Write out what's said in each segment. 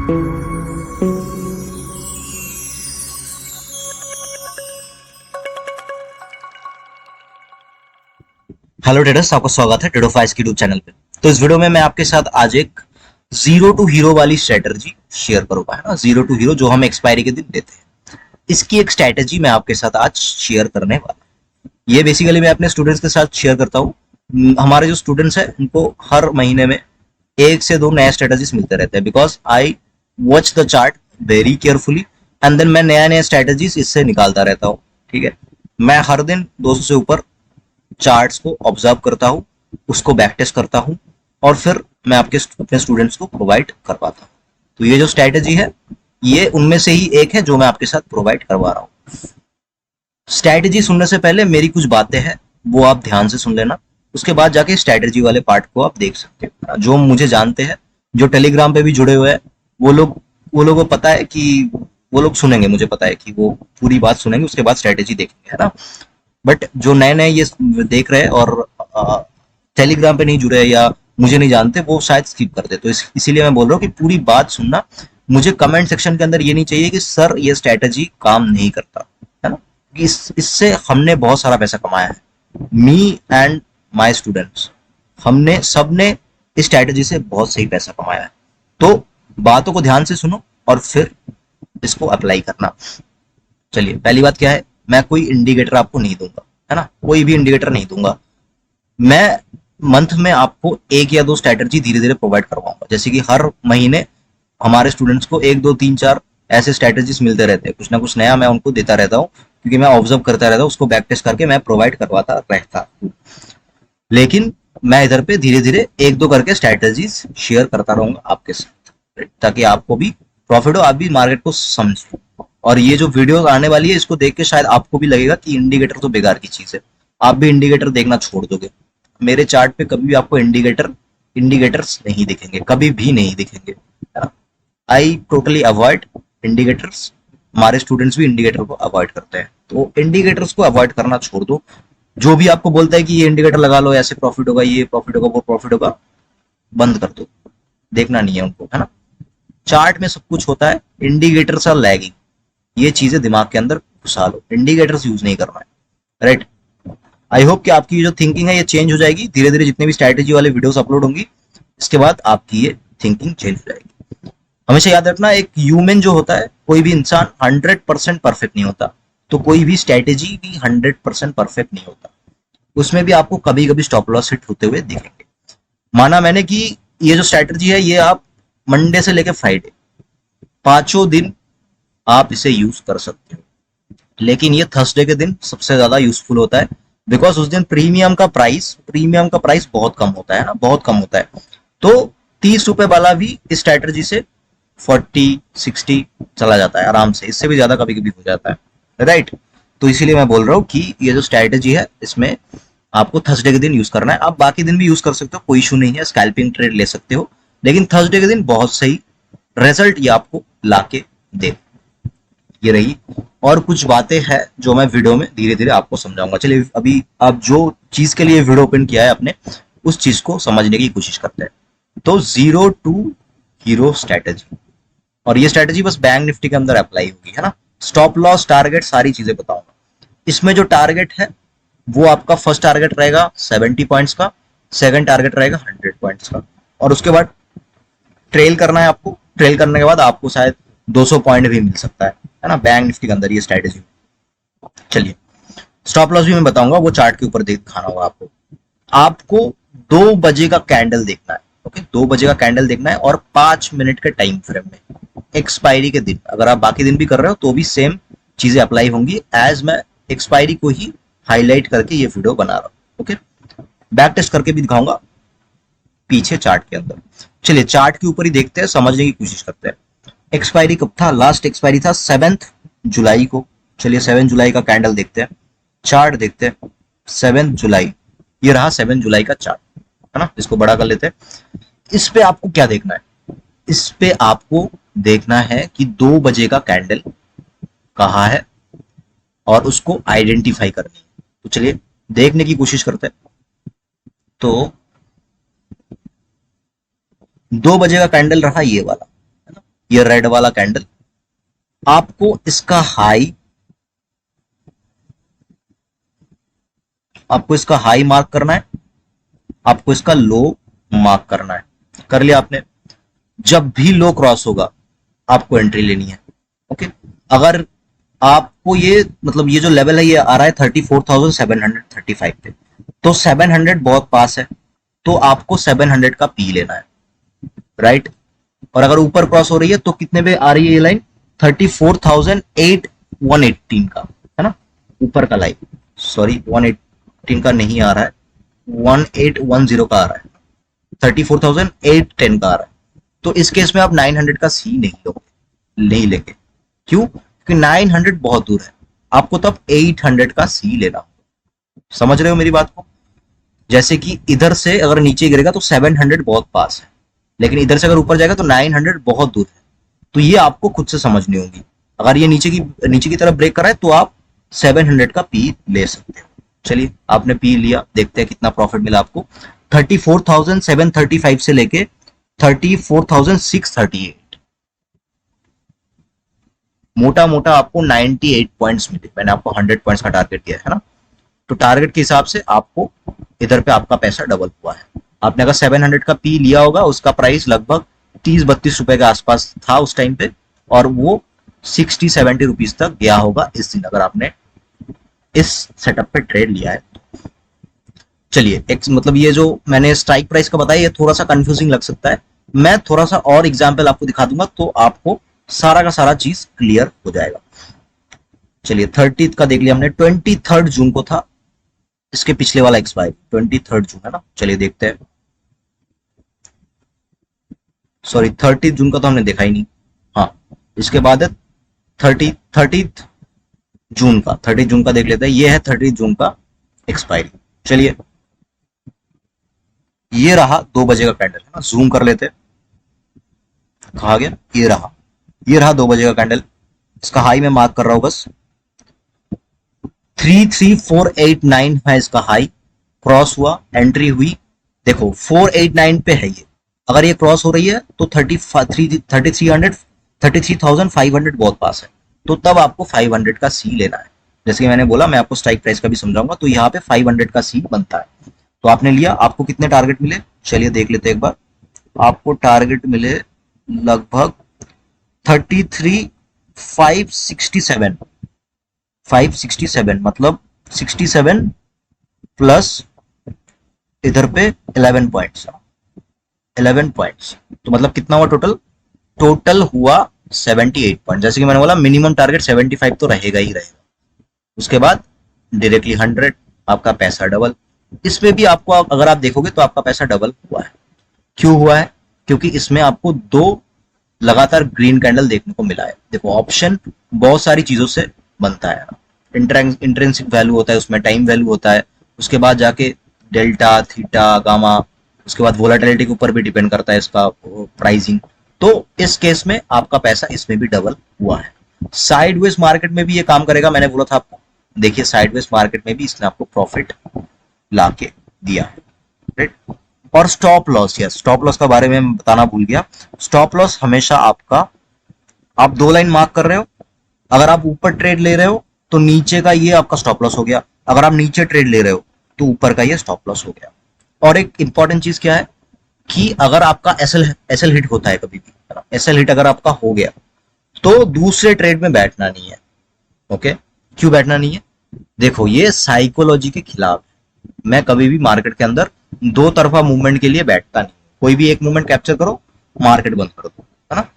Hello traders, आपका स्वागत है ट्रेडोफाइज के यूट्यूब चैनल पे। तो इस वीडियो में मैं आपके साथ आज एक जीरो टू हीरो वाली स्ट्रेटजी शेयर करूंगा, है ना। जीरो टू हीरो जो हम एक्सपायरी के दिन देते हैं, इसकी एक स्ट्रेटजी मैं आपके साथ आज शेयर करने वाला हूं। ये बेसिकली मैं अपने स्टूडेंट्स के साथ शेयर करता हूँ। हमारे जो स्टूडेंट्स हैं उनको हर महीने में एक से दो नए स्ट्रेटजीज मिलते रहते हैं, because I watch the chart very carefully and then मैं नया नया स्ट्रेटजीज इससे निकालता रहता हूँ। ठीक है, मैं हर दिन 200 से ऊपर चार्ट्स को ऑब्जर्व करता हूँ, उसको बैक टेस्ट करता हूँ और फिर मैं अपने स्टूडेंट्स को प्रोवाइड करवाता हूँ। तो ये जो स्ट्रैटेजी है, ये उनमें से ही एक है जो मैं आपके साथ प्रोवाइड करवा रहा हूँ। स्ट्रैटेजी सुनने से पहले मेरी कुछ बातें हैं, वो आप ध्यान से सुन लेना। उसके बाद जाके स्ट्रैटेजी वाले पार्ट को आप देख सकते हो। जो मुझे जानते हैं, जो टेलीग्राम पे भी जुड़े हुए हैं, वो लोगों को पता है कि वो लोग सुनेंगे, मुझे पता है कि वो पूरी बात सुनेंगे, उसके बाद स्ट्रैटेजी देखेंगे, है ना। बट जो नए नए ये देख रहे हैं और टेलीग्राम पे नहीं जुड़े या मुझे नहीं जानते, वो शायद स्किप कर दे। तो इसीलिए मैं बोल रहा हूँ कि पूरी बात सुनना। मुझे कमेंट सेक्शन के अंदर ये नहीं चाहिए कि सर ये स्ट्रैटेजी काम नहीं करता, है ना। इससे हमने बहुत सारा पैसा कमाया है, मी एंड माय स्टूडेंट्स, हमने सबने इस स्ट्रैटेजी से बहुत सही पैसा कमाया है। तो बातों को ध्यान से सुनो और फिर इसको अप्लाई करना। चलिए, पहली बात क्या है, मैं कोई इंडिकेटर आपको नहीं दूंगा, है ना। कोई भी इंडिकेटर नहीं दूंगा। मैं मंथ में आपको एक या दो स्ट्रैटेजी धीरे धीरे प्रोवाइड करवाऊंगा। जैसे कि हर महीने हमारे स्टूडेंट्स को एक दो तीन चार ऐसे स्ट्रैटेजीज मिलते रहते हैं, कुछ ना कुछ नया मैं उनको देता रहता हूँ, क्योंकि मैं ऑब्जर्व करता रहता हूँ, उसको बैक टेस्ट करके मैं प्रोवाइड करवाता रहता हूँ। लेकिन मैं इधर पे धीरे धीरे एक दो करके स्ट्रैटेजीज शेयर करता रहूंगा आपके साथ, ताकि आपको भी प्रॉफिट हो, आप भी मार्केट को समझो। और ये जो वीडियो आने वाली है, इसको देख के शायद आपको भी लगेगा कि इंडिकेटर तो बेकार की चीज है, आप भी इंडिकेटर देखना छोड़ दोगे। मेरे चार्ट पे कभी भी आपको इंडिकेटर्स नहीं दिखेंगे, कभी भी नहीं दिखेंगे। I totally avoid indicators. हमारे स्टूडेंट्स भी इंडिकेटर को अवॉइड करते हैं, तो इंडिकेटर्स को अवॉइड करना छोड़ दो। जो भी आपको बोलता है कि ये इंडिकेटर लगा लो, ऐसे प्रॉफिट होगा, ये प्रॉफिट होगा, वो प्रॉफिट होगा, बंद कर दो, देखना नहीं है उनको, है ना। चार्ट में सब कुछ होता है, इंडिकेटर्स आर लैगिंग, ये चीजें दिमाग के अंदर घुसा लो, इंडिकेटर्स यूज नहीं करना है, राइट। आई होप कि आपकी जो थिंकिंग है ये चेंज हो जाएगी धीरे धीरे, जितने भी स्ट्रैटेजी वाले वीडियोस अपलोड होंगी, इसके बाद आपकी ये थिंकिंग चेंज हो जाएगी। हमेशा याद रखना, एक ह्यूमन जो होता है, कोई भी इंसान 100% परफेक्ट नहीं होता, तो कोई भी स्ट्रैटेजी भी 100% परफेक्ट नहीं होता। उसमें भी आपको कभी कभी स्टॉप लॉस हिट होते हुए दिखेंगे। माना मैंने कि ये जो स्ट्रैटेजी है, ये आप मंडे से लेकर फ्राइडे पांचों दिन आप इसे यूज कर सकते हो, लेकिन ये थर्सडे के दिन सबसे ज्यादा यूजफुल होता है, बिकॉज उस दिन प्रीमियम का प्राइस बहुत कम होता है ना, बहुत कम होता है। तो 30 रुपए वाला भी इस स्ट्रैटेजी से 40-60 चला जाता है आराम से, इससे भी ज्यादा कभी कभी हो जाता है, राइट। तो इसीलिए मैं बोल रहा हूँ कि ये जो स्ट्रैटेजी है, इसमें आपको थर्सडे के दिन यूज करना है। आप बाकी दिन भी यूज कर सकते हो, कोई इशू नहीं है, स्कैल्पिंग ट्रेड ले सकते हो, लेकिन थर्सडे के दिन बहुत सही रिजल्ट ये आपको लाके दे। ये रही, और कुछ बातें हैं जो मैं वीडियो में धीरे धीरे आपको समझाऊंगा। चलिए, अभी आप जो चीज के लिए वीडियो ओपन किया है अपने, उस चीज को समझने की कोशिश करते हैं। तो जीरो टू हीरो स्ट्रैटेजी, और ये स्ट्रैटेजी बस बैंक निफ्टी के अंदर अप्लाई होगी, है ना। स्टॉप लॉस, टारगेट, सारी चीजें बताऊंगा। इसमें जो टारगेट है, वो आपका फर्स्ट टारगेट रहेगा 70 पॉइंट्स का, सेकंड टारगेट रहेगा 100 पॉइंट्स का, और उसके बाद ट्रेल करना है आपको। ट्रेल करने के बाद आपको शायद 200 पॉइंट भी मिल सकता है ना, बैंक निफ्टी के अंदर ये स्ट्रैटेजी। चलिए, स्टॉप लॉस भी मैं बताऊंगा, वो चार्ट के ऊपर दिखाना होगा आपको। आपको 2 बजे का कैंडल देखना है, ओके। 2 बजे का कैंडल देखना है और 5 मिनट के टाइम फ्रेम में, एक्सपायरी के दिन। अगर आप बाकी दिन भी कर रहे हो तो भी सेम चीजें अप्लाई होंगी, एज मैं एक्सपायरी को ही हाईलाइट करके ये वीडियो बना रहा हूं, ओके। बैक टेस्ट करके भी दिखाऊंगा पीछे चार्ट के अंदर। चलिए, चार्ट के ऊपर ही देखते हैं, समझने की कोशिश करते हैं। एक्सपायरी कब था? लास्ट एक्सपायरी था 7 जुलाई को। चलिए, 7 जुलाई का कैंडल देखते हैं, चार्ट देखते हैं। 7 जुलाई, ये रहा 7 जुलाई का चार्ट, है ना। इसको बड़ा कर लेते हैं। इस पे आपको क्या देखना है? इस पे आपको देखना है कि 2 बजे का कैंडल कहाँ है और उसको आइडेंटिफाई करनी है। तो चलिए देखने की कोशिश करते हैं। तो 2 बजे का कैंडल रहा ये वाला, है ना। ये रेड वाला कैंडल, आपको इसका हाई, आपको इसका हाई मार्क करना है, आपको इसका लो मार्क करना है। कर लिया आपने। जब भी लो क्रॉस होगा आपको एंट्री लेनी है। ओके, अगर आपको ये मतलब ये जो लेवल है ये आ रहा है 34,735 पे, तो 700 बहुत पास है, तो आपको 700 का पी लेना है, राइट। और अगर ऊपर क्रॉस हो रही है तो कितने पे आ रही है ये लाइन, 34,118 का, है ना, ऊपर का लाइन। सॉरी 118 का नहीं आ रहा है, 1810 का आ रहा है, 34,810 का आ रहा है। तो इस केस में आप 900 का सी नहीं लोगे, नहीं लेंगे। क्यों? क्योंकि 900 बहुत दूर है, आपको तब 800 का सी लेना होगा। समझ रहे हो मेरी बात को? जैसे कि इधर से अगर नीचे गिरेगा तो 700 बहुत पास है, लेकिन इधर से अगर ऊपर जाएगा तो 900 बहुत दूर है। तो ये आपको खुद से समझनी होगी। अगर ये नीचे की तरफ ब्रेक कर रहा है तो आप 700 का पी ले सकते हो। चलिए, आपने पी लिया, देखते हैं कितना प्रॉफिट मिला आपको। 34,735 से लेके 34,638, मोटा मोटा आपको 98 पॉइंट्स मिले। मैंने आपको 100 पॉइंट्स का टारगेट दिया है ना, तो टारगेट के हिसाब से आपको इधर पे आपका पैसा डबल हुआ है। आपने अगर 700 का पी लिया होगा, उसका प्राइस लगभग 30-32 रुपए के आसपास था उस टाइम पे, और वो 60-70 रुपीज तक गया होगा इस दिन, अगर आपने इस सेटअप पे ट्रेड लिया है। चलिए, एक मतलब ये जो मैंने स्ट्राइक प्राइस का बताया ये थोड़ा सा कंफ्यूजिंग लग सकता है, मैं थोड़ा सा और एग्जांपल आपको दिखा दूंगा तो आपको सारा का सारा चीज क्लियर हो जाएगा। चलिए, 30 का देख लिया हमने, 23 जून को था इसके पिछले वाला एक्सपायरी, 23 जून है ना। चलिए देखते हैं। सॉरी, 30 जून का तो हमने देखा ही नहीं। हाँ, इसके बाद है 30 जून का, 30 जून का देख लेते हैं। ये है 30 जून का एक्सपायरी। चलिए, ये रहा 2 बजे का कैंडल, है ना, जूम कर लेते हैं। कहा गया, ये रहा 2 बजे का कैंडल। इसका हाई में मार्क कर रहा हूं बस, 33489 है इसका हाई। क्रॉस हुआ, एंट्री हुई, देखो 489 पे है ये। अगर ये क्रॉस हो रही है तो 33,500 बहुत पास है, तो तब आपको 500 का सी लेना है। जैसे कि मैंने बोला, मैं आपको स्ट्राइक प्राइस का भी समझाऊंगा, तो यहाँ पे 500 का सी बनता है। तो आपने लिया, आपको कितने टारगेट मिले, चलिए देख लेते हैं एक बार। आपको टारगेट मिले लगभग 567, मतलब 67 प्लस इधर पे 11 पॉइंट्स, 11 पॉइंट्स, तो मतलब कितना हुआ टोटल? टोटल हुआ 78 पॉइंट। जैसे कि मैंने बोला, मिनिमम टारगेट 75 तो रहेगा ही रहेगा। उसके बाद डायरेक्टली 100, आपका पैसा डबल। इसमें भी आपको अगर आप देखोगे तो आपका पैसा डबल हुआ है। क्यों हुआ है? क्योंकि इसमें आपको 2 लगातार ग्रीन कैंडल देखने को मिला है। देखो, ऑप्शन बहुत सारी चीजों से बनता है। इंट्रिंसिक वैल्यू होता है उसमें, टाइम वैल्यू होता है, उसके बाद जाके डेल्टा, थीटा, गामा, उसके बाद वोलेटिलिटी के ऊपर भी डिपेंड करता है इसका प्राइसिंग। तो इस केस में आपका पैसा इसमें भी डबल हुआ है। साइडवेज मार्केट में भी ये काम करेगा, मैंने बोला था आपको। देखिए, साइडवेज मार्केट में भी इसने आपको प्रॉफिट ला के दिया है, राइट। और stop loss, yes, stop loss का बारे में बताना भूल गया। स्टॉप लॉस हमेशा आपका, आप 2 लाइन मार्क कर रहे हो, अगर आप ऊपर ट्रेड ले रहे हो तो नीचे का ये आपका स्टॉप लॉस हो गया, अगर आप नीचे ट्रेड ले रहे हो तो ऊपर का ये स्टॉप लॉस हो गया। और एक इंपॉर्टेंट चीज क्या है कि अगर आपका एसएल हिट होता है कभी भी, एसएल हिट अगर आपका हो गया तो दूसरे ट्रेड में बैठना नहीं है। ओके, क्यों बैठना नहीं है? देखो, ये साइकोलॉजी के खिलाफ है। मैं कभी भी मार्केट के अंदर 2 तरफा मूवमेंट के लिए बैठता नहीं। कोई भी एक मूवमेंट कैप्चर करो, मार्केट बंद कर दो, है ना।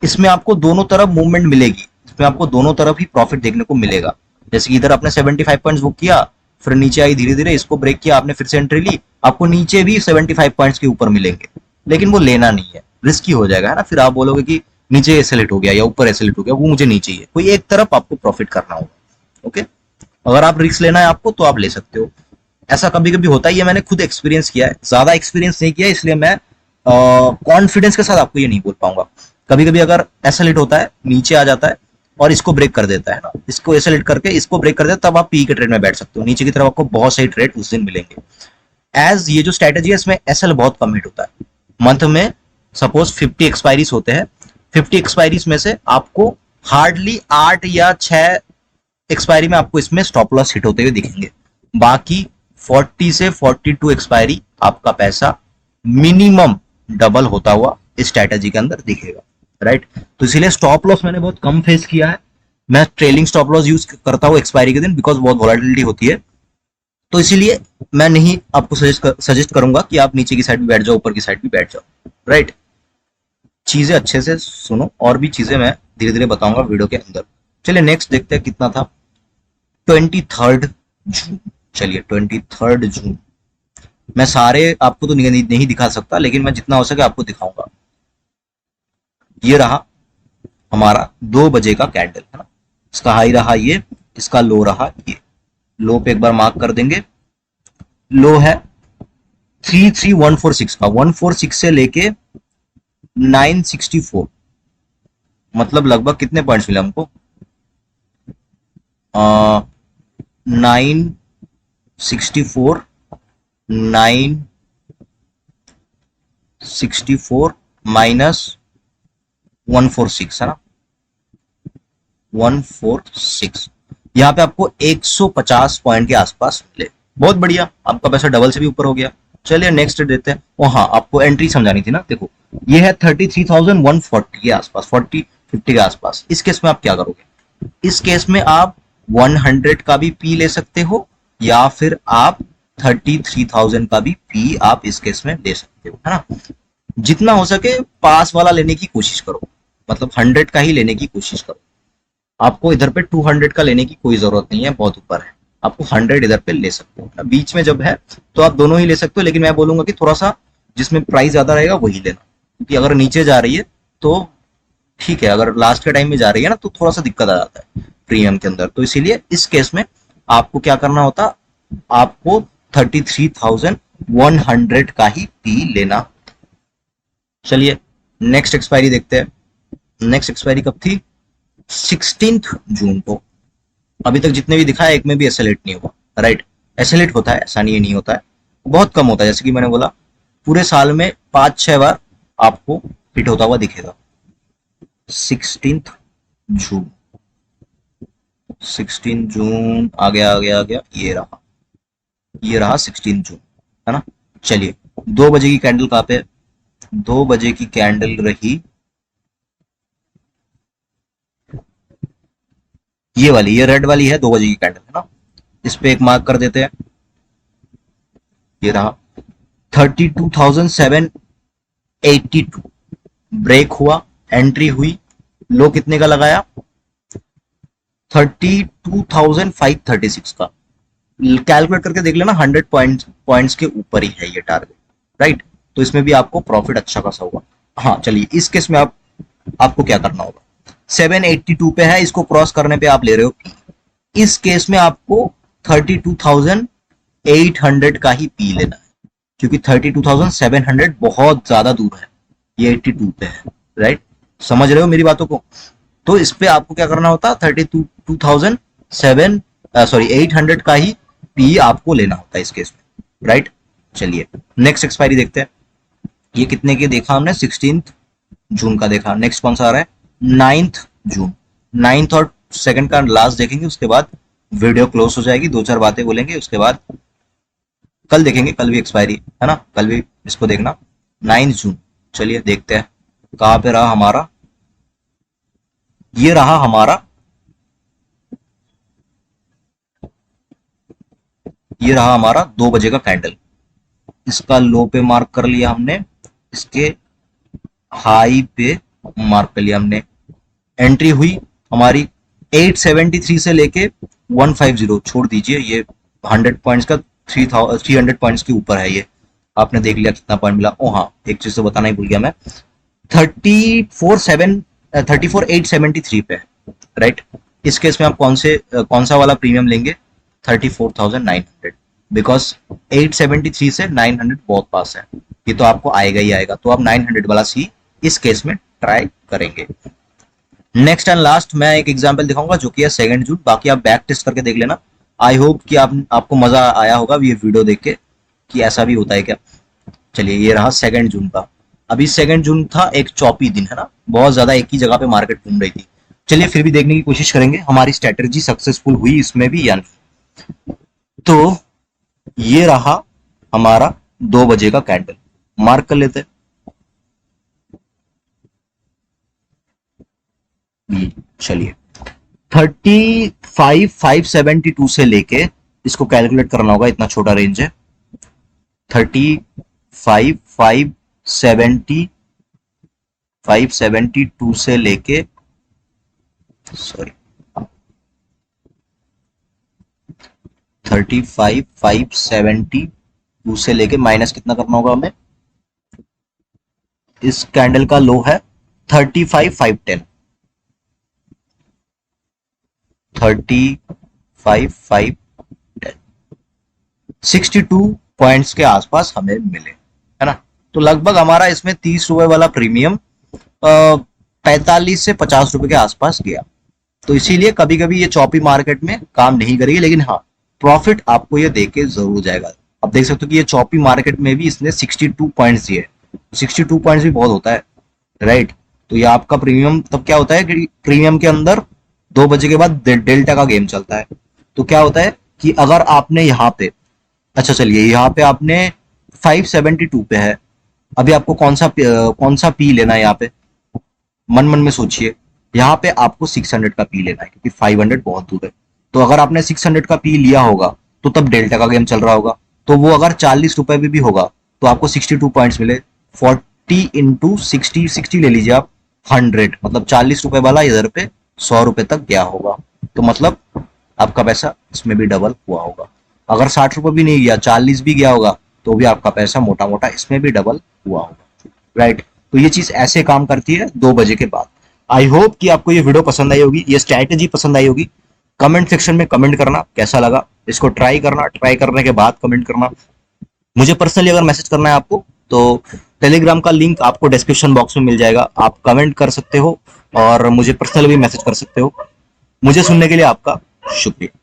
इसमें आपको दोनों तरफ मूवमेंट मिलेगी, इसमें आपको दोनों तरफ ही प्रॉफिट देखने को मिलेगा। जैसे कि इधर आपने 75 पॉइंट्स बुक किया, फिर नीचे आई, धीरे धीरे इसको ब्रेक किया, आपने फिर से एंट्री ली, आपको नीचे भी 75 पॉइंट्स के ऊपर मिलेंगे, लेकिन वो लेना नहीं है, रिस्की हो जाएगा, है ना। फिर आप बोलोगे कि नीचे एसएल हो गया या ऊपर एसएल हो गया, वो मुझे नहीं चाहिए। कोई एक तरफ आपको प्रॉफिट करना होगा। ओके, अगर आप रिस्क लेना है आपको तो आप ले सकते हो। ऐसा कभी कभी होता है, ये मैंने खुद एक्सपीरियंस किया है, ज्यादा एक्सपीरियंस नहीं किया, इसलिए मैं कॉन्फिडेंस के साथ आपको ये नहीं बोल पाऊंगा। कभी कभी अगर ऐसा लेट होता है, नीचे आ जाता है और इसको ब्रेक कर देता है ना, इसको ऐसे लेट करके इसको ब्रेक कर देता है, तब आप पी के ट्रेड में बैठ सकते हो। नीचे की तरफ आपको बहुत सही ट्रेड उस दिन मिलेंगे। एज ये जो स्ट्रेटेजी है इसमें एसएल बहुत कम हिट होता है। मंथ में सपोज 50 एक्सपायरीज होते हैं, 50 एक्सपायरीज में से आपको हार्डली 8 या 6 एक्सपायरी में आपको इसमें स्टॉप लॉस हिट होते हुए दिखेंगे। बाकी 40 से 42 एक्सपायरी आपका पैसा मिनिमम डबल होता हुआ इस स्ट्रैटेजी के अंदर दिखेगा, राइट। तो इसीलिए स्टॉप लॉस मैंने बहुत कम फेस किया है। मैं ट्रेलिंग स्टॉप लॉस यूज करता हूँ एक्सपायरी के दिन, बिकॉज बहुत वॉलेटिलिटी होती है। तो इसीलिए मैं नहीं आपको सजेस्ट करूंगा कि आप नीचे की साइड भी बैठ जाओ, ऊपर की साइड भी बैठ जाओ, राइट। चीजें अच्छे से सुनो, और भी चीजें मैं धीरे धीरे बताऊंगा वीडियो के अंदर। चलिए नेक्स्ट देखते हैं कितना था। 23 जून, चलिए 23 जून। मैं सारे आपको तो नहीं दिखा सकता, लेकिन मैं जितना हो सके आपको दिखाऊंगा। ये रहा हमारा 2 बजे का कैंडल, है ना। इसका हाई रहा ये, इसका लो रहा ये। लो पे एक बार मार्क कर देंगे। लो है 33146 का, 146 से लेके 964, मतलब लगभग कितने पॉइंट्स मिले हमको, 964 964 माइनस 146, है ना, 146। यहाँ पे आपको 150 पॉइंट के आसपास मिले। बहुत बढ़िया, आपका पैसा डबल से भी ऊपर हो गया। चलिए नेक्स्ट देते हैं। ओ हाँ, आपको एंट्री समझानी थी ना। देखो ये है 33,140 के आसपास, 40-50 के आसपास। इस केस में आप क्या करोगे? इस केस में आप 100 का भी पी ले सकते हो, या फिर आप 33,000 का भी पी आप इस केस में ले सकते हो, है ना। जितना हो सके पास वाला लेने की कोशिश करो, मतलब 100 का ही लेने की कोशिश करो। आपको इधर पे 200 का लेने की कोई जरूरत नहीं है, बहुत ऊपर है। आपको 100 इधर पे ले सकते हो। बीच में जब है तो आप दोनों ही ले सकते हो, लेकिन मैं बोलूंगा कि थोड़ा सा जिसमें प्राइस ज्यादा रहेगा वही लेना, क्योंकि अगर नीचे जा रही है तो ठीक है, अगर लास्ट के टाइम में जा रही है ना तो थोड़ा सा दिक्कत आ जाता है प्रीमियम के अंदर। तो इसीलिए इस केस में आपको क्या करना होता, आपको 33,100 का ही पी लेना। चलिए नेक्स्ट एक्सपायरी देखते हैं। नेक्स्ट एक्सपायरी कब थी? 16 जून को। अभी तक जितने भी दिखा है एक में भी एसएलएट नहीं हुआ, राइट। एसएलएट होता है, ऐसा नहीं नहीं होता है, बहुत कम होता है। जैसे कि मैंने बोला पूरे साल में 5-6 बार आपको हिट होता हुआ दिखेगा। 16 जून, 16 जून आ गया आ गया आ गया, ये रहा 16 जून, है ना। चलिए 2 बजे की कैंडल कहाँ पे? 2 बजे की कैंडल रही ये वाली, ये रेड वाली है 2 बजे की कैंडल, है ना। इस पे एक मार्क कर देते हैं। ये रहा 32,782, ब्रेक हुआ, एंट्री हुई। लो कितने का लगाया? 32,536 का। कैलकुलेट करके देख लेना, 100 पॉइंट्स के ऊपर ही है ये टारगेट, राइट। तो इसमें भी आपको प्रॉफिट अच्छा खासा होगा। हाँ चलिए, इस केस में आपको क्या करना होगा? 782 पे है, इसको क्रॉस करने पे आप ले रहे हो पी। इस केस में आपको 32,800 का ही पी लेना है, क्योंकि 32,700 बहुत ज्यादा दूर है, ये 82 पे है, राइट। समझ रहे हो मेरी बातों को? तो इस पे आपको क्या करना होता, 800 का ही पी आपको लेना होता है इस केस में, राइट। चलिए नेक्स्ट एक्सपायरी देखते हैं। ये कितने के देखा हमने? 16 जून का देखा। नेक्स्ट कौन सा आ रहा है? 9 जून। 9 और 2 का लास्ट देखेंगे, उसके बाद वीडियो क्लोज हो जाएगी। 2-4 बातें बोलेंगे, उसके बाद कल देखेंगे। कल भी एक्सपायरी है ना, कल भी इसको देखना। 9 जून, चलिए देखते हैं कहां पे रहा हमारा। ये रहा हमारा, ये रहा हमारा 2 बजे का कैंडल। इसका लो पे मार्क कर लिया हमने, इसके हाई पे मार्क कर लिया हमने। एंट्री हुई हमारी 873 से लेके 150, छोड़ दीजिए ये 100 पॉइंट्स का, 300 पॉइंट्स के ऊपर है ये। आपने देख लिया कितना पॉइंट मिला। ओ हाँ, एक चीज तो बताना ही भूल गया मैं, 34,873 पे, राइट। इस केस में आप कौन सा वाला प्रीमियम लेंगे? 34,900, बिकॉज 873 से 900 बहुत पास है, ये तो आपको आएगा ही आएगा। तो आप 900 वाला सी इस केस में ट्राई करेंगे। नेक्स्ट एंड लास्ट मैं एक एग्जांपल दिखाऊंगा जो कि है 2 जून। बाकी आप बैक टेस्ट करके देख लेना। आई होप कि आपको मजा आया होगा ये वीडियो देख के कि ऐसा भी होता है क्या। चलिए ये रहा 2 जून का। अभी 2 जून था, एक चौपी दिन है ना, बहुत ज्यादा एक ही जगह पे मार्केट घूम रही थी। चलिए फिर भी देखने की कोशिश करेंगे हमारी स्ट्रेटेजी सक्सेसफुल हुई इसमें भी या नहीं। तो ये रहा हमारा 2 बजे का कैंडल, मार्क कर लेते हैं। चलिए 35,572 से लेके, इसको कैलकुलेट करना होगा, इतना छोटा रेंज है। 35,572 से लेके, सॉरी, 35,572 से लेके माइनस कितना करना होगा हमें, इस कैंडल का लो है 35,510, 35,510, 62 पॉइंट्स के आसपास हमें मिले, है ना। तो लगभग हमारा इसमें 30 रुपए वाला प्रीमियम 45 से 50 रुपए के आसपास गया। तो इसीलिए कभी कभी ये चौपी मार्केट में काम नहीं करेगी, लेकिन हाँ प्रॉफिट आपको ये देके जरूर जाएगा। अब देख सकते हो कि ये चौपी मार्केट में भी इसने 62 पॉइंट्स दिए। 62 पॉइंट्स भी बहुत होता है, राइट। तो ये आपका प्रीमियम तब क्या होता है कि प्रीमियम के अंदर 2 बजे के बाद डेल्टा का गेम चलता है। तो क्या होता है कि अगर आपने यहाँ पे, अच्छा चलिए यहाँ पे आपने 572 पे है, अभी आपको कौन सा पी लेना है यहाँ पे, मन मन में सोचिए। यहाँ पे आपको 600 का पी लेना है क्योंकि 500 बहुत दूर है। तो अगर आपने 600 का पी लिया होगा तो तब डेल्टा का गेम चल रहा होगा, तो वो अगर 40 रुपए में भी होगा तो आपको 62 पॉइंट्स मिले। 40 इंटू 60 ले लीजिए आप, 100, मतलब 40 रुपए वाला इधर पे 100 रुपए तक गया होगा। तो मतलब आपका पैसा इसमें भी डबल हुआ होगा। अगर 60 रुपए भी नहीं गया, 40 भी गया होगा, तो भी आपका पैसा मोटा मोटा इसमें भी डबल हुआ होगा, राइट। तो ये चीज ऐसे काम करती है 2 बजे के बाद। आई होप कि आपको ये वीडियो पसंद आई होगी, ये स्ट्रैटेजी पसंद आई होगी। कमेंट सेक्शन में कमेंट करना कैसा लगा, इसको ट्राई करना, ट्राई करने के बाद कमेंट करना। मुझे पर्सनली अगर मैसेज करना है आपको तो टेलीग्राम का लिंक आपको डिस्क्रिप्शन बॉक्स में मिल जाएगा, आप कमेंट कर सकते हो और मुझे पर्सनली भी मैसेज कर सकते हो। मुझे सुनने के लिए आपका शुक्रिया।